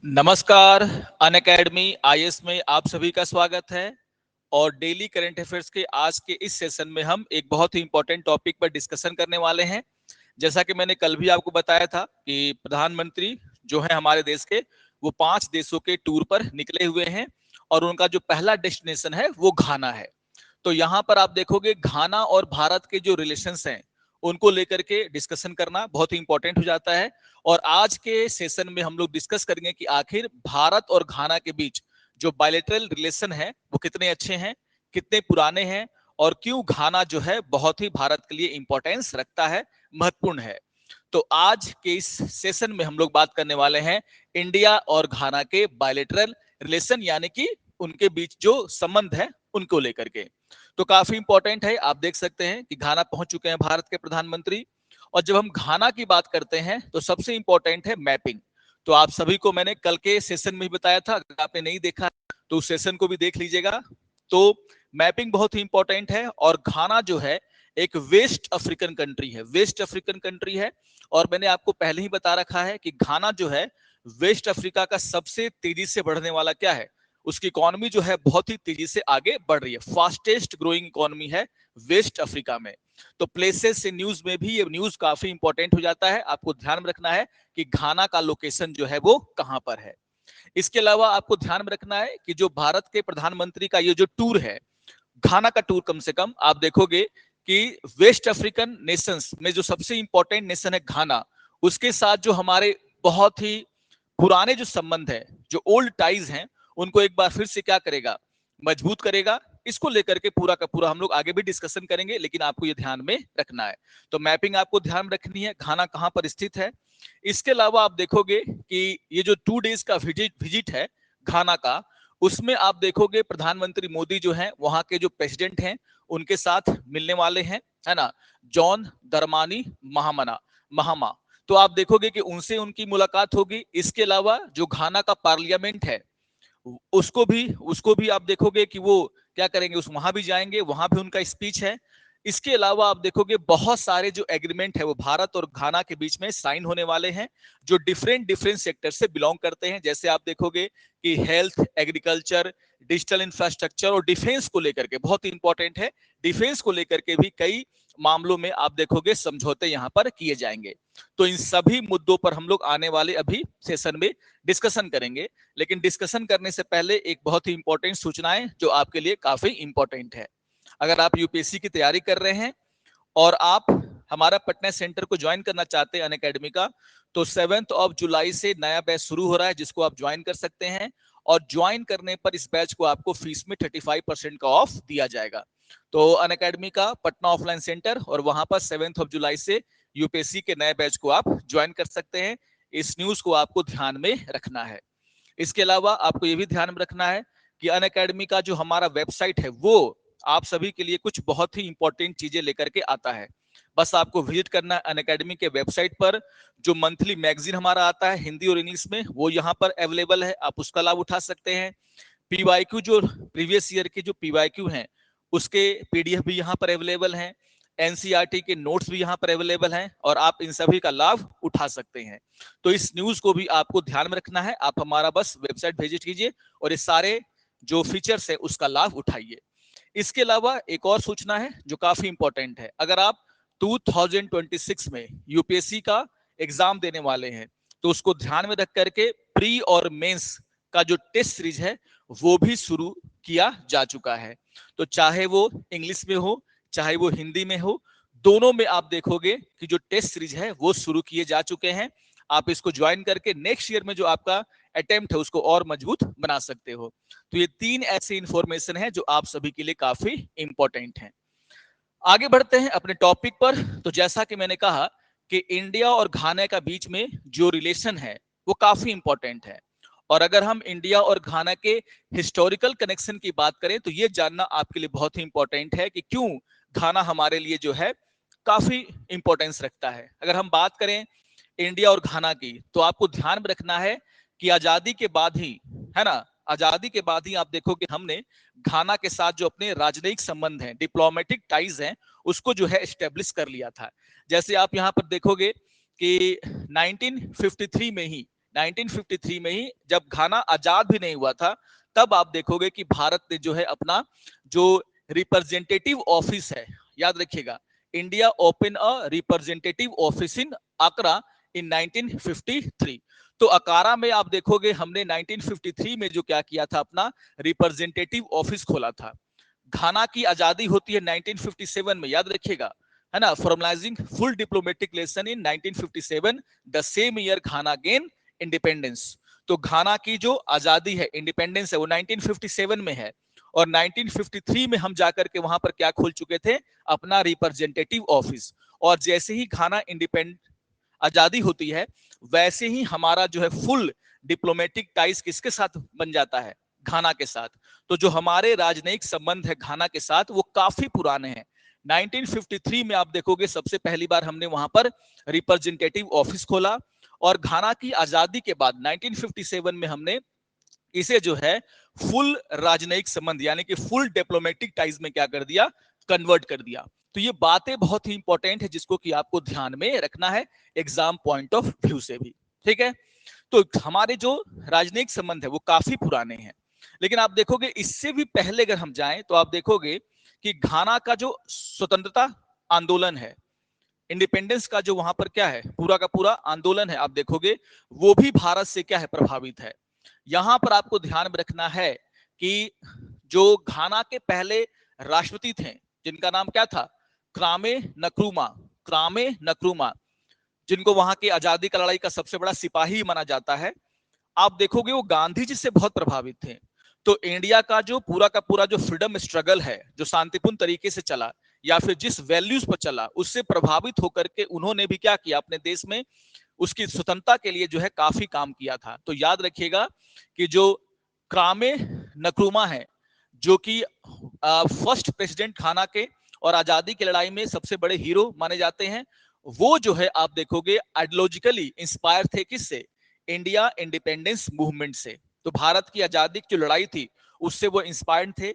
नमस्कार। Unacademy IAS में आप सभी का स्वागत है। और डेली करंट अफेयर्स के आज के इस सेशन में हम एक बहुत ही इंपॉर्टेंट टॉपिक पर डिस्कशन करने वाले हैं। जैसा कि मैंने कल भी आपको बताया था कि प्रधानमंत्री जो है हमारे देश के, वो 5 देशों के टूर पर निकले हुए हैं और उनका जो पहला डेस्टिनेशन है वो घाना है। तो यहाँ पर आप देखोगे घाना और भारत के जो रिलेशंस हैं उनको लेकर के डिस्कशन करना बहुत ही इंपॉर्टेंट हो जाता है। और आज के सेशन में हम लोग डिस्कस करेंगे कि आखिर भारत और घाना के बीच जो बायलैटरल रिलेशन है वो कितने अच्छे हैं, कितने पुराने हैं और क्यों घाना जो है बहुत ही भारत के लिए इंपॉर्टेंस रखता है, महत्वपूर्ण है। तो आज के इस सेशन में हम लोग बात करने वाले हैं इंडिया और घाना के बायलैटरल रिलेशन, यानी कि उनके बीच जो संबंध है उनको लेकर के। तो काफी इंपॉर्टेंट है। आप देख सकते हैं कि घाना पहुंच चुके हैं भारत के प्रधानमंत्री। और जब हम घाना की बात करते हैं तो सबसे इंपॉर्टेंट है मैपिंग। तो आप सभी को मैंने कल के सेशन में भी बताया था, अगर आपने नहीं देखा तो उस सेशन को भी देख लीजिएगा। तो मैपिंग बहुत ही इंपॉर्टेंट है। और घाना जो है एक वेस्ट अफ्रीकन कंट्री है, वेस्ट अफ्रीकन कंट्री है। और मैंने आपको पहले ही बता रखा है कि घाना जो है वेस्ट अफ्रीका का सबसे तेजी से बढ़ने वाला क्या है, उसकी इकोनॉमी जो है बहुत ही तेजी से आगे बढ़ रही है, फास्टेस्ट ग्रोइंग इकोनॉमी है वेस्ट अफ्रीका में। तो प्लेसेस से न्यूज में भी ये न्यूज काफी इंपॉर्टेंट हो जाता है। आपको ध्यान में रखना है कि घाना का लोकेशन जो है वो कहां पर है। इसके अलावा आपको ध्यान में रखना है कि जो भारत के प्रधानमंत्री का ये जो टूर है, घाना का टूर, कम से कम आप देखोगे कि वेस्ट अफ्रीकन नेशंस में जो सबसे इंपॉर्टेंट नेशन है घाना, उसके साथ जो हमारे बहुत ही पुराने जो संबंध है, जो ओल्ड टाइज हैं, उनको एक बार फिर से क्या करेगा, मजबूत करेगा। इसको लेकर के पूरा का पूरा हम लोग आगे भी डिस्कशन करेंगे, लेकिन आपको ये ध्यान में रखना है। तो मैपिंग आपको ध्यान में रखनी है, घाना कहां पर स्थित है। इसके अलावा आप देखोगे कि ये जो 2 डेज का विजिट है घाना का, उसमें आप देखोगे प्रधानमंत्री मोदी जो है वहां के जो प्रेसिडेंट हैं उनके साथ मिलने वाले हैं, है ना, जॉन दरमानी महामा। तो आप देखोगे कि उनसे उनकी मुलाकात होगी। इसके अलावा जो घाना का पार्लियामेंट है उसको भी आप देखोगे कि वो क्या करेंगे, उस वहां भी जाएंगे, वहां भी उनका स्पीच है। इसके अलावा आप देखोगे बहुत सारे जो एग्रीमेंट है वो भारत और घाना के बीच में साइन होने वाले हैं, जो डिफरेंट डिफरेंट सेक्टर से बिलोंग करते हैं। जैसे आप देखोगे कि हेल्थ, एग्रीकल्चर, डिजिटल इंफ्रास्ट्रक्चर और डिफेंस को लेकर के बहुत इंपॉर्टेंट है, डिफेंस को लेकर के भी कई मामलों में आप देखोगे समझौते यहां पर किए जाएंगे। तो इन सभी मुद्दों पर हम लोग आने वाले अभी सेशन में डिस्कशन करेंगे। लेकिन डिस्कशन करने से पहले एक बहुत ही इंपॉर्टेंट सूचना है जो आपके लिए काफी इंपॉर्टेंट है। अगर आप यूपीएससी की तैयारी कर रहे हैं और आप हमारा पटना सेंटर को ज्वाइन करना चाहते हैं अनअकैडमी का, तो 7 जुलाई से नया बैच शुरू हो रहा है जिसको आप ज्वाइन कर सकते हैं। और ज्वाइन करने पर इस बैच को आपको फीस में 35% का ऑफ दिया जाएगा। तो अनअकैडमी का पटना ऑफलाइन सेंटर, और वहां पर 7 जुलाई से यूपीएससी के नए बैच को आप ज्वाइन कर सकते हैं। इस न्यूज को आपको ध्यान में रखना है। इसके अलावा आपको यह भी ध्यान में रखना है कि अनअकैडमी का जो हमारा वेबसाइट है वो आप सभी के लिए कुछ बहुत ही इंपॉर्टेंट चीजें लेकर के आता है। बस आपको विजिट करना है अनअकैडमी के वेबसाइट पर। जो मंथली मैगजीन हमारा आता है हिंदी और इंग्लिश में, वो यहाँ पर अवेलेबल है, आप उसका लाभ उठा सकते हैं। पीवाईक्यू, जो प्रीवियस ईयर के जो पीवाईक्यू हैं उसके पीडीएफ भी यहाँ पर अवेलेबल हैं। एनसीईआरटी के नोट्स भी यहाँ पर अवेलेबल हैं और आप इन सभी का लाभ उठा सकते हैं। तो इस न्यूज को भी आपको ध्यान में रखना है। आप हमारा बस वेबसाइट विजिट कीजिए और इस सारे जो फीचर्स है उसका लाभ उठाइए। इसके अलावा एक और सूचना है जो काफी इंपॉर्टेंट है। अगर आप 2026 में यूपीएससी का एग्जाम देने वाले हैं तो उसको ध्यान में रख करके प्री और मेंस का जो टेस्ट सीरीज है वो भी शुरू किया जा चुका है। तो चाहे वो इंग्लिश में हो चाहे वो हिंदी में हो, दोनों में आप देखोगे कि जो टेस्ट सीरीज है वो शुरू किए जा चुके हैं। आप इसको ज्वाइन करके नेक्स्ट ईयर में जो आपका अटेम्प्ट है उसको और मजबूत बना सकते हो। तो ये 3 ऐसी इंफॉर्मेशन है जो आप सभी के लिए काफी इंपॉर्टेंट है। आगे बढ़ते हैं अपने टॉपिक पर। तो जैसा कि मैंने कहा कि इंडिया और घाना का बीच में जो रिलेशन है वो काफी इंपॉर्टेंट है। और अगर हम इंडिया और घाना के हिस्टोरिकल कनेक्शन की बात करें तो ये जानना आपके लिए बहुत ही इंपॉर्टेंट है कि क्यों घाना हमारे लिए जो है काफी इंपॉर्टेंस रखता है। अगर हम बात करें इंडिया और घाना की तो आपको ध्यान में रखना है कि आजादी के बाद ही, है ना, आजादी के बाद ही आप देखोगे हमने घाना के साथ जो अपने राजनयिक संबंध हैं, डिप्लोमेटिक टाइज हैं, उसको जो है एस्टेब्लिश कर लिया था। जैसे आप यहाँ पर देखोगे कि 1953 में ही 1953 में ही, जब घाना आजाद भी नहीं हुआ था, तब आप देखोगे कि भारत ने जो है अपना जो रिप्रेजेंटेटिव ऑफिस है, याद रखिएगा, India open a representative office in Accra in 1953। तो अकारा में आप देखोगे हमने 1953 में जो क्या किया था, अपना रिप्रेजेंटेटिव ऑफिस खोला था। घाना की आजादी होती है 1957 में, याद रखिएगा, है ना, formalizing full diplomatic relation in 1957, the same year Ghana gain independence. तो घाना की जो आजादी है, इंडिपेंडेंस है, वो 1957 में है, और 1953 में हम जाकर के वहां पर क्या खोल चुके थे, अपना रिप्रेजेंटेटिव ऑफिस। और जैसे ही घाना इंडिपेंडेंट आजादी होती है, वैसे ही हमारा जो है फुल डिप्लोमेटिक टाइज किसके साथ बन जाता है, घाना के साथ। तो जो हमारे राजनयिक संबंध है घाना के साथ, वो काफी पुराने हैं। 1953 में आप देखोगे सबसे पहली बार हमने वहां पर रिप्रेजेंटेटिव ऑफिस खोला, और घाना की आजादी के बाद 1957 में हमने इसे जो है फुल राजनयिक संबंध यानी कि फुल डिप्लोमेटिक टाइज में क्या कर दिया, कन्वर्ट कर दिया। तो ये बातें बहुत ही इंपॉर्टेंट है, जिसको कि आपको ध्यान में रखना है एग्जाम पॉइंट ऑफ व्यू से भी, ठीक है। तो हमारे जो राजनयिक संबंध है वो काफी पुराने हैं। लेकिन आप देखोगे इससे भी पहले अगर हम जाएं तो आप देखोगे कि घाना का जो स्वतंत्रता आंदोलन है, इंडिपेंडेंस का जो वहां पर क्या है, पूरा का पूरा आंदोलन है, आप देखोगे वो भी भारत से क्या है, प्रभावित है। यहां पर आपको ध्यान में रखना है कि जो घाना के पहले राष्ट्रपति थे, जिनका नाम क्या था, क्रामे नक्रूमा, क्रामे नक्रूमा, जिनको वहां की आजादी का लड़ाई का सबसे बड़ा सिपाही माना जाता है, आप देखोगे वो गांधी जी से बहुत प्रभावित थे। तो इंडिया का पूरा जो फ्रीडम स्ट्रगल है, जो शांतिपूर्ण तरीके से चला या फिर जिस वैल्यूज पर चला, उससे प्रभावित होकर के उन्होंने भी क्या किया, अपने देश में उसकी स्वतंत्रता के लिए जो है काफी काम किया था। तो याद रखिएगा कि जो क्रामे नक्रूमा है, जो कि फर्स्ट प्रेसिडेंट घाना के और आजादी की लड़ाई में सबसे बड़े हीरो माने जाते हैं, वो जो है आप देखोगे आइडियोलॉजिकली इंस्पायर थे किससे, इंडिया इंडिपेंडेंस मूवमेंट से। तो भारत की आजादी की जो लड़ाई थी उससे वो इंस्पायर्ड थे,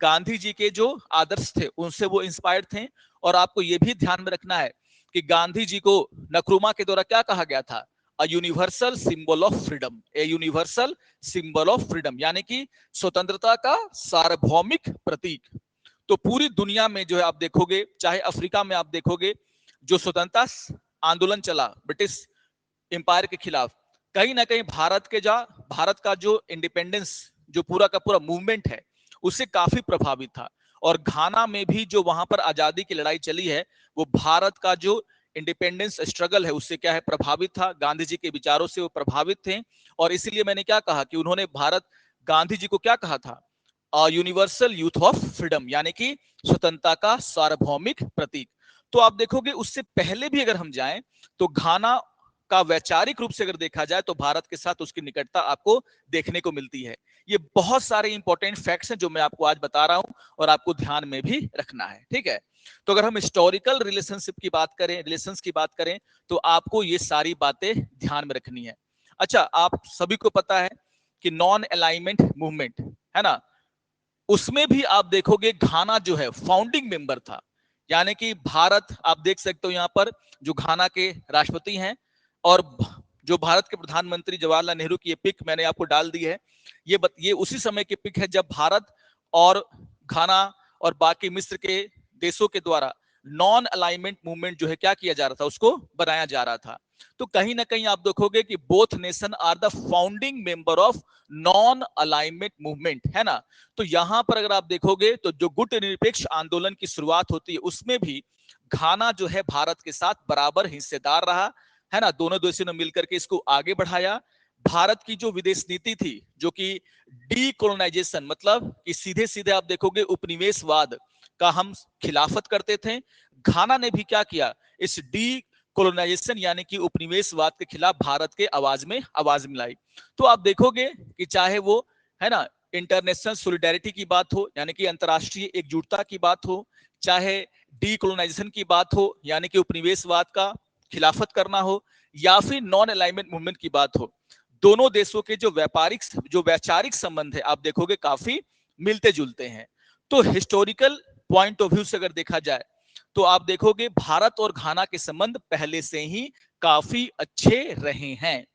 गांधी जी के जो आदर्श थे उनसे वो इंस्पायर्ड थे। और आपको ये भी ध्यान में रखना है कि गांधी जी को नक्रूमा के द्वारा क्या कहा गया था, a universal symbol of freedom, a universal symbol of freedom, यानी कि स्वतंत्रता का सार्वभौमिक प्रतीक। तो पूरी दुनिया में जो है आप देखोगे, चाहे अफ्रीका में आप देखोगे, जो स्वतंत्रता आंदोलन चला ब्रिटिश एम्पायर के खिलाफ, कहीं ना कहीं भारत का जो इंडिपेंडेंस, जो पूरा का पूरा मूवमेंट है, उससे काफी प्रभावित था। और घाना में भी जो वहां पर आजादी की लड़ाई चली है, वो भारत का जो इंडिपेंडेंस स्ट्रगल है उससे क्या है, प्रभावित था, गांधी जी के विचारों से वो प्रभावित थे। और इसीलिए मैंने क्या कहा कि उन्होंने गांधी जी को क्या कहा था, यूनिवर्सल यूथ ऑफ फ्रीडम, यानी कि स्वतंत्रता का सार्वभौमिक प्रतीक। तो आप देखोगे उससे पहले भी अगर हम जाएं तो घाना का वैचारिक रूप से अगर देखा जाए तो भारत के साथ उसकी निकटता आपको देखने को मिलती है। ये बहुत सारे इंपॉर्टेंट फैक्ट्स हैं जो मैं आपको आज बता रहा हूं और आपको ध्यान में भी रखना है, ठीक है। तो अगर हम हिस्टोरिकल रिलेशनशिप की बात करें, रिलेशंस की बात करें, तो आपको ये सारी बातें ध्यान में रखनी है। अच्छा, आप सभी को पता है कि नॉन अलाइनमेंट मूवमेंट है ना, उसमें भी आप देखोगे घाना जो है फाउंडिंग मेंबर था। यानी कि भारत, आप देख सकते हो यहां पर जो घाना के राष्ट्रपति हैं, और जो भारत के प्रधानमंत्री जवाहरलाल नेहरू की ये पिक मैंने आपको डाल दी है, ये उसी समय की पिक है जब भारत और घाना और बाकी मिस्र के देशों के द्वारा नॉन अलाइनमेंट मूवमेंट जो है क्या किया जा रहा था, उसको बनाया जा रहा था। तो कहीं ना कहीं आप देखोगे कि both nation are the founding member of non alignment movement, है ना। तो यहां पर अगर आप देखोगे तो जो गुट निरपेक्ष आंदोलन की शुरुआत होती है, उसमें भी घाना जो है भारत के साथ बराबर हिस्सेदार रहा, है ना। दोनों देशों ने मिलकर के इसको आगे बढ़ाया। भारत की जो विदेश नीति थी, जो कि डीकोलोनाइजेशन, मतलब कि सीधे सीधे आप देखोगे उपनिवेशवाद का हम खिलाफत करते थे, घाना ने भी क्या किया, इस डी कोलोनाइजेशन यानी कि उपनिवेशवाद के खिलाफ भारत के आवाज मिलाई। तो आप देखोगे कि चाहे वो, है ना, इंटरनेशनल सोलिडेरिटी की बात हो, यानी कि अंतरराष्ट्रीय एकजुटता की बात हो, चाहे डीकोलोनाइजेशन की बात हो, यानी कि उपनिवेशवाद का खिलाफत करना हो, या फिर नॉन अलाइनमेंट मूवमेंट की बात हो, दोनों देशों के जो वैचारिक संबंध है आप देखोगे काफी मिलते जुलते हैं। तो हिस्टोरिकल पॉइंट ऑफ व्यू से अगर देखा जाए तो आप देखोगे भारत और घाना के संबंध पहले से ही काफी अच्छे रहे हैं।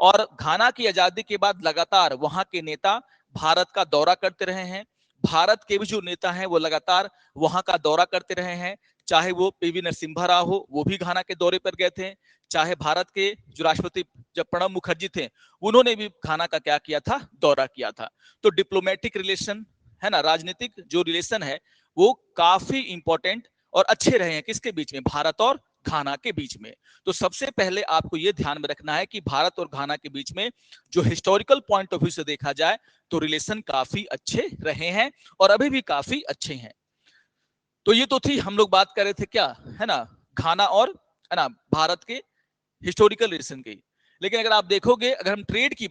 और घाना की आजादी के बाद लगातार वहां के नेता भारत का दौरा करते रहे हैं। भारत के भी जो नेता हैं वो लगातार वहां का दौरा करते रहे हैं, चाहे वो पीवी नरसिम्हा राव हो, वो भी घाना के दौरे पर गए थे, चाहे भारत के जो राष्ट्रपति जब प्रणब मुखर्जी थे उन्होंने भी घाना का क्या किया था, दौरा किया था। तो डिप्लोमेटिक रिलेशन है ना, राजनीतिक जो रिलेशन है वो काफी इंपॉर्टेंट और अच्छे रहे हैं किसके बीच में, भारत और घाना के बीच में। तो सबसे पहले आपको यह ध्यान में रखना है कि भारत और घाना के बीच में जो हिस्टोरिकल पॉइंट ऑफ व्यू से देखा जाए तो रिलेशन काफी अच्छे रहे हैं और अभी भी काफी अच्छे हैं। तो ये तो थी, हम लोग बात कर रहे थे क्या है ना, घाना और है ना भारत के हिस्टोरिकल रिलेशन की। लेकिन अगर आप देखोगे, अगर हम ट्रेड की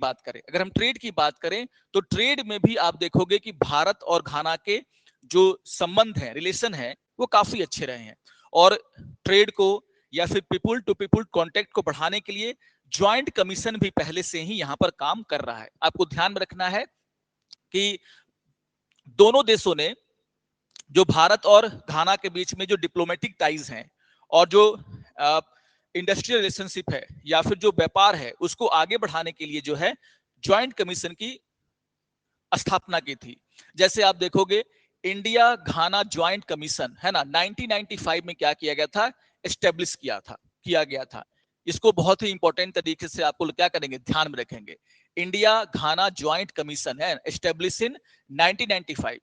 बात करें तो ट्रेड में भी आप देखोगे कि भारत और घाना के जो संबंध है, रिलेशन है, वो काफी अच्छे रहे हैं। और ट्रेड को या फिर पीपुल टू पीपुल कॉन्टेक्ट को बढ़ाने के लिए ज्वाइंट कमीशन भी पहले से ही यहां पर काम कर रहा है। आपको ध्यान में रखना है कि दोनों देशों ने, जो भारत और घाना के बीच में जो डिप्लोमेटिक टाइज हैं और जो इंडस्ट्रियल रिलेशनशिप है या फिर जो व्यापार है उसको आगे बढ़ाने के लिए जो है ज्वाइंट कमीशन की स्थापना की थी। जैसे आप देखोगे इंडिया घाना ज्वाइंट कमीशन है ना, 1995 में क्या किया गया था, एस्टेब्लिश किया गया था। इसको बहुत ही इंपॉर्टेंट तरीके से आपको क्या करेंगे, ध्यान में रखेंगे। इंडिया घाना ज्वाइंट कमीशन है एस्टेब्लिश इन 1995।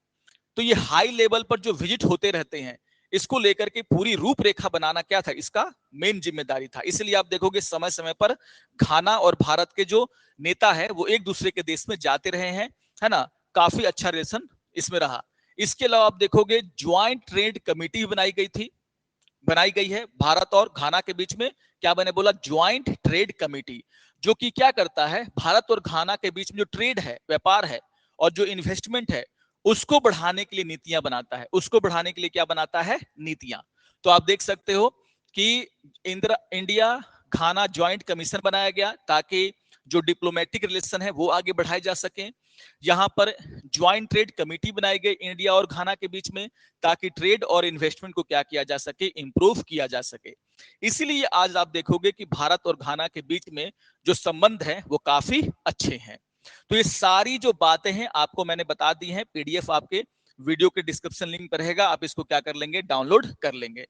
तो ये हाई लेवल पर जो विजिट होते रहते हैं, इसको लेकर के पूरी रूपरेखा बनाना क्या था, इसका मेन जिम्मेदारी था। इसलिए आप देखोगे समय समय पर घाना और भारत के जो नेता है वो एक दूसरे के देश में जाते रहे हैं, है ना, काफी अच्छा रिलेशन इसमें रहा। इसके अलावा आप देखोगे ज्वाइंट ट्रेड कमेटी बनाई गई है भारत और घाना के बीच में। क्या मैंने बोला, ज्वाइंट ट्रेड कमेटी, जो कि क्या करता है, भारत और घाना के बीच में जो ट्रेड है, व्यापार है और जो इन्वेस्टमेंट है उसको बढ़ाने के लिए नीतियां बनाता है। उसको बढ़ाने के लिए क्या बनाता है, नीतियां। तो आप देख सकते हो कि इंडिया घाना ज्वाइंट कमीशन बनाया गया ताकि जो डिप्लोमेटिक रिलेशन है वो आगे बढ़ाए जा सके। यहां पर ज्वाइंट ट्रेड कमेटी बनाई गई इंडिया और घाना के बीच में ताकि ट्रेड और इन्वेस्टमेंट को क्या किया जा सके, इंप्रूव किया जा सके। इसीलिए आज आप देखोगे कि भारत और घाना के बीच में जो संबंध है वो काफी अच्छे हैं। तो ये सारी जो बातें हैं आपको मैंने बता दी हैं, पीडीएफ आपके वीडियो के डिस्क्रिप्शन लिंक पर रहेगा, आप इसको क्या कर लेंगे, डाउनलोड कर लेंगे।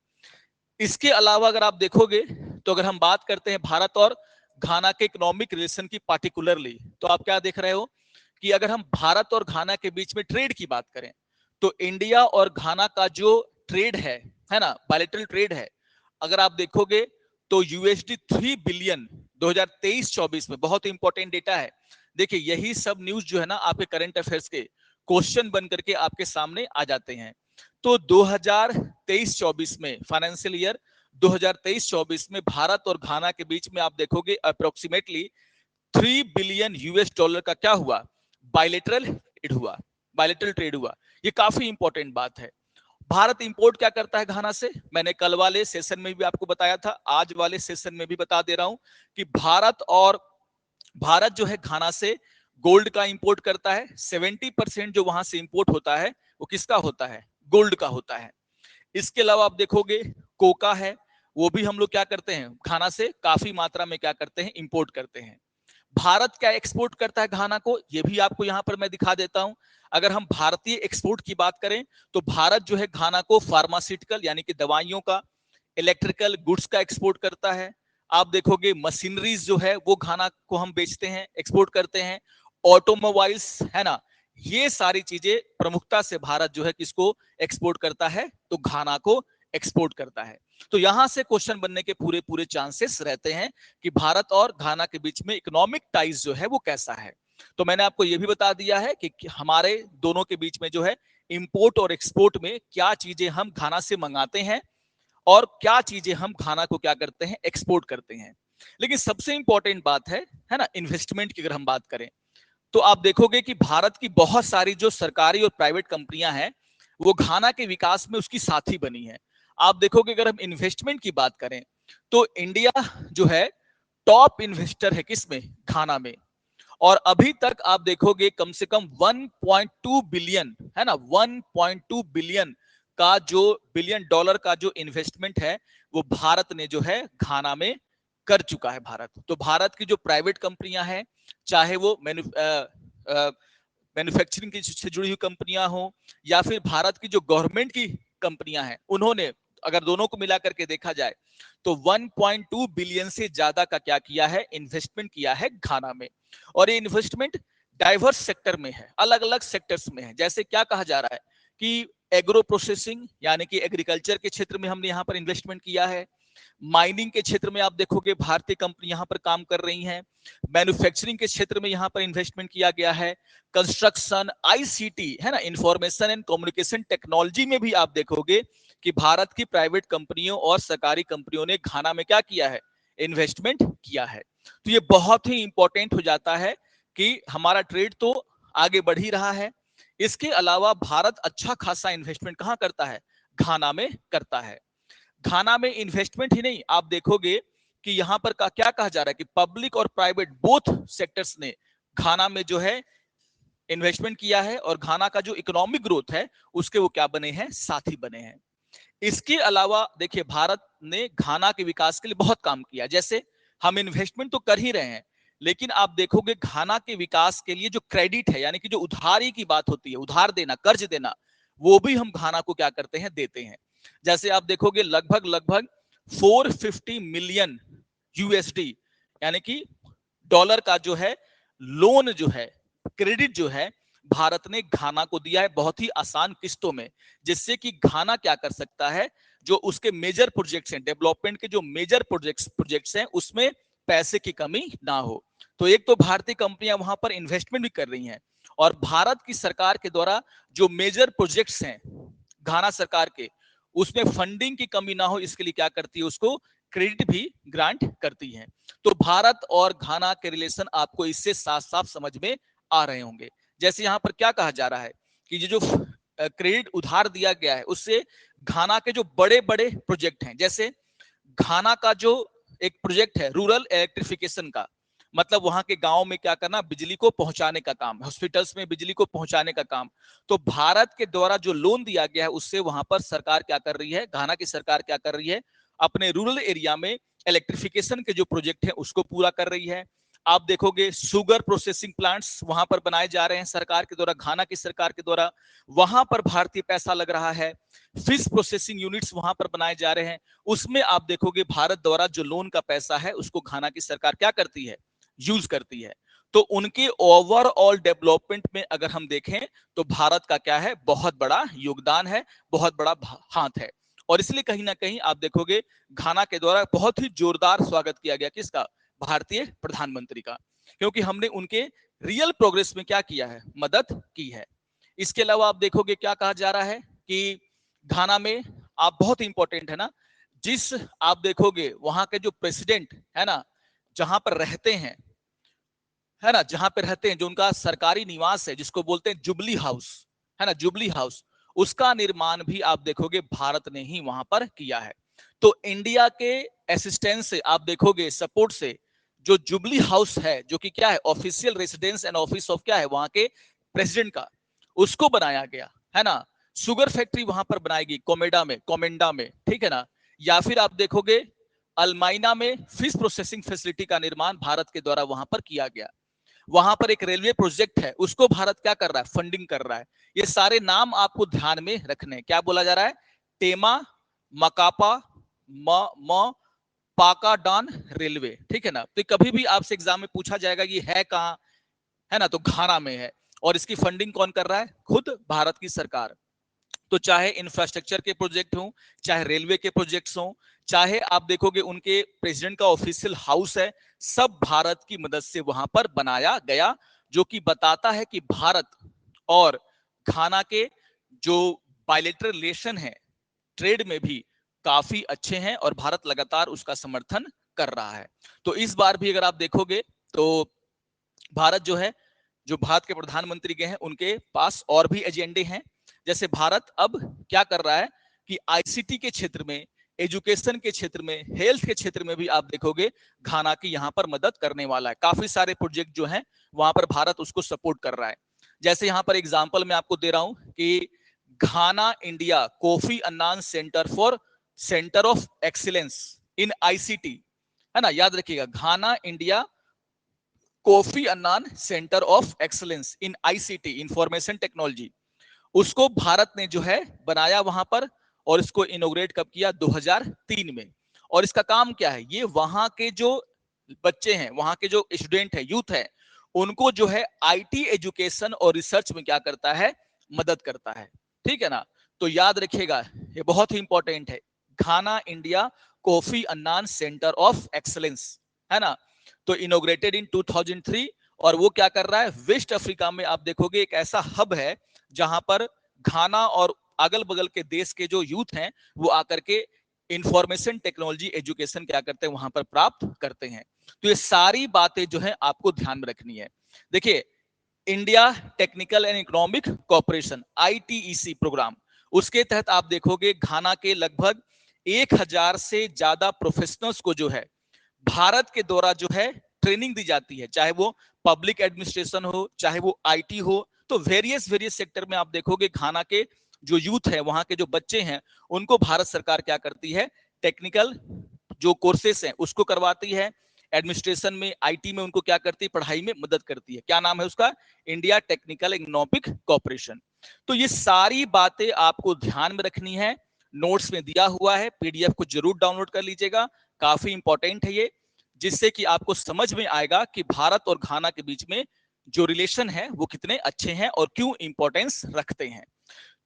इसके अलावा अगर आप देखोगे तो अगर हम बात करते हैं भारत और घाना के इकोनॉमिक रिलेशन की पार्टिकुलरली, तो आप क्या देख रहे हो कि अगर हम भारत और घाना के बीच में ट्रेड की बात करें तो इंडिया और घाना का जो ट्रेड है ना, बायलैटरल ट्रेड है, अगर आप देखोगे तो यूएसडी 3 बिलियन 2023-24 में, बहुत इंपॉर्टेंट डेटा है। देखिए यही सब न्यूज जो है ना आपके करंट अफेयर्स के क्वेश्चन बन करके आपके सामने आ जाते हैं। तो 2023-24 में, फाइनेंशियल ईयर 2023-24 में भारत और घाना के बीच में आप देखोगे अप्रोक्सीमेटली 3 बिलियन यूएस डॉलर का क्या हुआ, बायलैटरल ट्रेड हुआ। ये काफी इंपॉर्टेंट बात है। भारत इंपोर्ट क्या करता है घाना से, मैंने कल वाले सेशन में भी आपको बताया था, आज वाले सेशन में भी बता दे रहा हूं कि भारत जो है घाना से गोल्ड का इंपोर्ट करता है। 70% जो वहां से इंपोर्ट होता है वो किसका होता है, गोल्ड का होता है। इसके अलावा आप देखोगे कोका है, वो भी हम लोग क्या करते हैं, घाना से काफी मात्रा में क्या करते हैं, इंपोर्ट करते हैं। भारत क्या एक्सपोर्ट करता है घाना को, ये भी आपको यहां पर मैं दिखा देता हूं। अगर हम भारतीय एक्सपोर्ट की बात करें तो भारत जो है घाना को फार्मास्यूटिकल यानी कि दवाइयों का, इलेक्ट्रिकल गुड्स का एक्सपोर्ट करता है। आप देखोगे मशीनरीज जो है वो घाना को हम बेचते हैं, एक्सपोर्ट करते हैं। ऑटोमोबाइल्स है ना, ये सारी चीजें प्रमुखता से भारत जो है किसको एक्सपोर्ट करता है, तो घाना को एक्सपोर्ट करता है। तो यहां से क्वेश्चन बनने के पूरे पूरे चांसेस रहते हैं कि भारत और घाना के बीच में इकोनॉमिक टाइज जो है वो कैसा है। तो मैंने आपको ये भी बता दिया है कि हमारे दोनों के बीच में जो है इंपोर्ट और एक्सपोर्ट में क्या चीजें हम घाना से मंगाते हैं और क्या चीजें हम घाना को क्या करते हैं, एक्सपोर्ट करते हैं। लेकिन सबसे इंपॉर्टेंट बात है ना, इन्वेस्टमेंट की अगर हम बात करें तो आप देखोगे कि भारत की बहुत सारी जो सरकारी और प्राइवेट कंपनियां हैं वो घाना के विकास में उसकी साथी बनी है। आप देखोगे अगर हम इन्वेस्टमेंट की बात करें तो इंडिया जो है टॉप इन्वेस्टर है किसमें, घाना में। और अभी तक आप देखोगे कम से कम 1.2 बिलियन है ना, 1.2 बिलियन बिलियन डॉलर का जो इन्वेस्टमेंट है वो भारत ने जो है घाना में कर चुका है भारत। तो भारत की जो प्राइवेट कंपनियां हैं, चाहे वो मैन्युफैक्चरिंग की से जुड़ी हुई कंपनियां हो या फिर भारत की जो गवर्नमेंट की कंपनियां हैं, उन्होंने अगर दोनों को मिला करके देखा जाए तो 1.2 बिलियन से ज्यादा का क्या किया है, इन्वेस्टमेंट किया है घाना में। और ये इन्वेस्टमेंट डाइवर्स सेक्टर में है, अलग अलग सेक्टर्स में है। जैसे क्या कहा जा रहा है कि एग्रो प्रोसेसिंग यानी कि एग्रीकल्चर के क्षेत्र में हमने यहाँ पर इन्वेस्टमेंट किया है। माइनिंग के क्षेत्र में आप देखोगे भारतीय कंपनी यहाँ पर काम कर रही हैं। मैन्युफैक्चरिंग के क्षेत्र में यहाँ पर इन्वेस्टमेंट किया गया है। कंस्ट्रक्शन, आईसीटी है ना, इंफॉर्मेशन एंड कम्युनिकेशन टेक्नोलॉजी में भी आप देखोगे कि भारत की प्राइवेट कंपनियों और सरकारी कंपनियों ने घाना में क्या किया है, इन्वेस्टमेंट किया है। तो ये बहुत ही इंपॉर्टेंट हो जाता है कि हमारा ट्रेड तो आगे बढ़ ही रहा है, इसके अलावा भारत अच्छा खासा इन्वेस्टमेंट कहां करता है, घाना में करता है। घाना में इन्वेस्टमेंट ही नहीं, आप देखोगे कि यहां पर क्या कहा जा रहा है कि पब्लिक और प्राइवेट बोथ सेक्टर्स ने घाना में जो है इन्वेस्टमेंट किया है, और घाना का जो इकोनॉमिक ग्रोथ है उसके वो क्या बने हैं, साथी बने हैं। इसके अलावा देखिए भारत ने घाना के विकास के लिए बहुत काम किया। जैसे हम इन्वेस्टमेंट तो कर ही रहे हैं, लेकिन आप देखोगे घाना के विकास के लिए जो क्रेडिट है, यानी कि जो उधारी की बात होती है, उधार देना, कर्ज देना, वो भी हम घाना को क्या करते हैं, देते हैं। जैसे आप देखोगे लगभग लगभग 450 मिलियन यूएसडी यानी कि डॉलर का जो है लोन जो है, क्रेडिट जो है, भारत ने घाना को दिया है बहुत ही आसान किस्तों में, जिससे कि घाना क्या कर सकता है, जो उसके मेजर प्रोजेक्ट्स हैं, डेवलपमेंट के जो मेजर प्रोजेक्ट्स हैं, उसमें पैसे की कमी ना हो। तो एक तो भारतीय कंपनियां वहां पर इन्वेस्टमेंट भी कर रही हैं, और भारत की सरकार के द्वारा जो मेजर प्रोजेक्ट्स हैं घाना सरकार के, उसमें फंडिंग की कमी ना हो, इसके लिए क्या करती है, उसको क्रेडिट भी ग्रांट करती है। तो भारत और घाना के रिलेशन आपको इससे साफ साफ समझ में आ रहे होंगे। जैसे यहां पर क्या कहा जा रहा है कि ये जो क्रेडिट उधार दिया गया है, उससे घाना के जो बड़े बड़े प्रोजेक्ट हैं, जैसे घाना का जो एक प्रोजेक्ट है रूरल इलेक्ट्रिफिकेशन का, मतलब वहां के गांव में क्या करना, बिजली को पहुंचाने का काम, हॉस्पिटल्स में बिजली को पहुंचाने का काम। तो भारत के द्वारा जो लोन दिया गया है, उससे वहां पर सरकार क्या कर रही है, घाना की सरकार क्या कर रही है, अपने रूरल एरिया में इलेक्ट्रिफिकेशन के जो प्रोजेक्ट है उसको पूरा कर रही है। आप देखोगे शुगर प्रोसेसिंग प्लांट्स वहां पर बनाए जा रहे हैं सरकार के द्वारा, घाना की सरकार के द्वारा, वहां पर भारतीय पैसा लग रहा है। फिश प्रोसेसिंग यूनिट्स वहां पर बनाए जा रहे हैं, उसमें आप देखोगे भारत द्वारा जो लोन का पैसा है उसको घाना की सरकार क्या करती है, यूज करती है। तो उनके ओवरऑल डेवलपमेंट में अगर हम देखें तो भारत का क्या है, बहुत बड़ा योगदान है, बहुत बड़ा हाथ है। और इसलिए कहीं ना कहीं आप देखोगे घाना के द्वारा बहुत ही जोरदार स्वागत किया गया, किसका, भारतीय प्रधानमंत्री का, क्योंकि हमने उनके रियल प्रोग्रेस में क्या किया है, मदद की है। इसके अलावा आप देखोगे क्या कहा जा रहा है कि घाना में आप बहुत इंपॉर्टेंट है ना, जिस आप देखोगे वहां के जो प्रेसिडेंट है ना, जहां पर रहते हैं, है ना, जहां पे रहते हैं, जो उनका सरकारी निवास है जिसको बोलते हैं जुबली हाउस, है ना, जुबली हाउस, उसका निर्माण भी आप देखोगे भारत ने ही वहां पर किया है। तो इंडिया के असिस्टेंस से आप देखोगे, सपोर्ट से, जो जुबली हाउस है, जो कि क्या है, official residence and office of क्या है, वहां के प्रेसिडेंट का, उसको बनाया गया है ना। शुगर फैक्ट्री वहां पर बनाएगी कोमेंडा में, ठीक है ना। या फिर आप देखोगे अल्माइना में फिश प्रोसेसिंग फैसिलिटी का निर्माण भारत के द्वारा वहां पर किया गया। वहां पर एक रेलवे प्रोजेक्ट है, उसको भारत क्या कर रहा है, फंडिंग कर रहा है। ये सारे नाम आपको ध्यान में रखने हैं। क्या बोला जा रहा है, टेमा मकापा म पाकाडान रेलवे, ठीक है ना। तो कभी भी आपसे एग्जाम में पूछा जाएगा ये है कहां, है ना, तो घाना में है। और इसकी फंडिंग कौन कर रहा है, खुद भारत की सरकार। तो चाहे इंफ्रास्ट्रक्चर के प्रोजेक्ट हो, चाहे रेलवे के प्रोजेक्ट्स हो, चाहे आप देखोगे उनके प्रेसिडेंट का ऑफिशियल हाउस है, सब भारत की मदद से वहां पर बनाया गया, जो कि बताता है कि भारत और घाना के जो बायलैटरल रिलेशन है, ट्रेड में भी काफी अच्छे हैं, और भारत लगातार उसका समर्थन कर रहा है। तो इस बार भी अगर आप देखोगे तो भारत जो है, जो भारत के प्रधानमंत्री गए हैं, उनके पास और भी एजेंडे हैं। जैसे भारत अब क्या कर रहा है कि आईसीटी के क्षेत्र में, एजुकेशन के क्षेत्र में, हेल्थ के क्षेत्र में भी आप देखोगे घाना की यहां पर मदद करने वाला है। काफी सारे प्रोजेक्ट जो हैं वहां पर भारत उसको सपोर्ट कर रहा है। जैसे यहां पर एग्जांपल मैं आपको दे रहा हूं कि Ghana India Kofi Annan centre of excellence in ICT, है ना, याद रखिएगा, Ghana India Kofi Annan centre of excellence in ICT, information technology, उसको भारत ने जो है बनाया वहां पर, और इसको इनोग्रेट कब किया, 2003 में। और इसका काम क्या है, ये वहां के जो बच्चे हैं, वहां के जो स्टूडेंट है, यूथ है, उनको जो है आईटी एजुकेशन और रिसर्च में क्या करता है, मदद करता है। ठीक है ना, तो याद रखिएगा, ये बहुत ही इंपॉर्टेंट है, Ghana India Kofi Annan centre of excellence, है ना। तो इनोग्रेटेड इन 2003, और वो क्या कर रहा है, वेस्ट अफ्रीका में आप देखोगे एक ऐसा हब है जहां पर घाना और अगल बगल के देश के जो यूथ हैं वो आकर के इंफॉर्मेशन टेक्नोलॉजी एजुकेशन क्या करते हैं, वहां पर प्राप्त करते हैं। तो ये सारी बातें जो है आपको ध्यान में रखनी है। देखिए, India technical and economic corporation ITEC programme, उसके तहत आप देखोगे घाना के लगभग 1000 से ज्यादा प्रोफेशनल्स को जो है भारत के द्वारा जो है ट्रेनिंग दी जाती है, चाहे वो पब्लिक एडमिनिस्ट्रेशन हो, चाहे वो आईटी हो। तो वेरियस वेरियस सेक्टर में आप देखोगे घाना के जो यूथ है, वहां के जो बच्चे हैं, उनको भारत सरकार क्या करती है, टेक्निकल जो कोर्सेस हैं उसको करवाती है, एडमिनिस्ट्रेशन में, आईटी में उनको क्या करती है, पढ़ाई में मदद करती है। क्या नाम है उसका, इंडिया टेक्निकल इकोनॉमिक कॉर्पोरेशन। तो ये सारी बातें आपको ध्यान में रखनी है, नोट्स में दिया हुआ है, पीडीएफ को जरूर डाउनलोड कर लीजिएगा, काफी इंपॉर्टेंट है ये, जिससे कि आपको समझ में आएगा कि भारत और घाना के बीच में जो रिलेशन है वो कितने अच्छे हैं और क्यों इंपॉर्टेंस रखते हैं।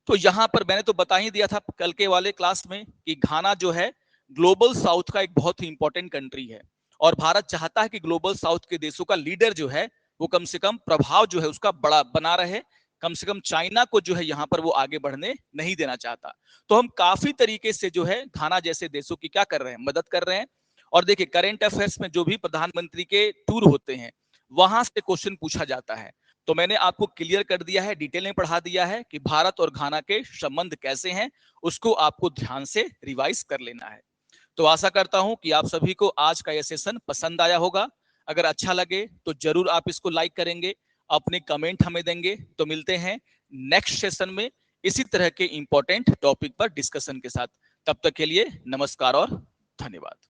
तो यहां पर मैंने तो बता ही दिया था कल के वाले क्लास में कि घाना जो है ग्लोबल साउथ का एक बहुत ही इंपॉर्टेंट कंट्री है, और भारत चाहता है कि ग्लोबल साउथ के देशों का लीडर जो है वो कम से कम प्रभाव जो है उसका बड़ा बना रहे, कम से कम चाइना को जो है यहाँ पर वो आगे बढ़ने नहीं देना चाहता। तो हम काफी तरीके से जो है घाना जैसे देशों की क्या कर रहे हैं, मदद कर रहे हैं। और देखिए, करंट अफेयर्स में जो भी प्रधानमंत्री के टूर होते हैं वहां से क्वेश्चन पूछा जाता है। तो मैंने आपको क्लियर कर दिया है, डिटेल में पढ़ा दिया है कि भारत और घाना के संबंध कैसे हैं, उसको आपको ध्यान से रिवाइज कर लेना है। तो आशा करता हूं कि आप सभी को आज का यह सेशन पसंद आया होगा। अगर अच्छा लगे तो जरूर आप इसको लाइक करेंगे, अपने कमेंट हमें देंगे। तो मिलते हैं नेक्स्ट सेशन में इसी तरह के इंपॉर्टेंट टॉपिक पर डिस्कशन के साथ। तब तक के लिए नमस्कार और धन्यवाद।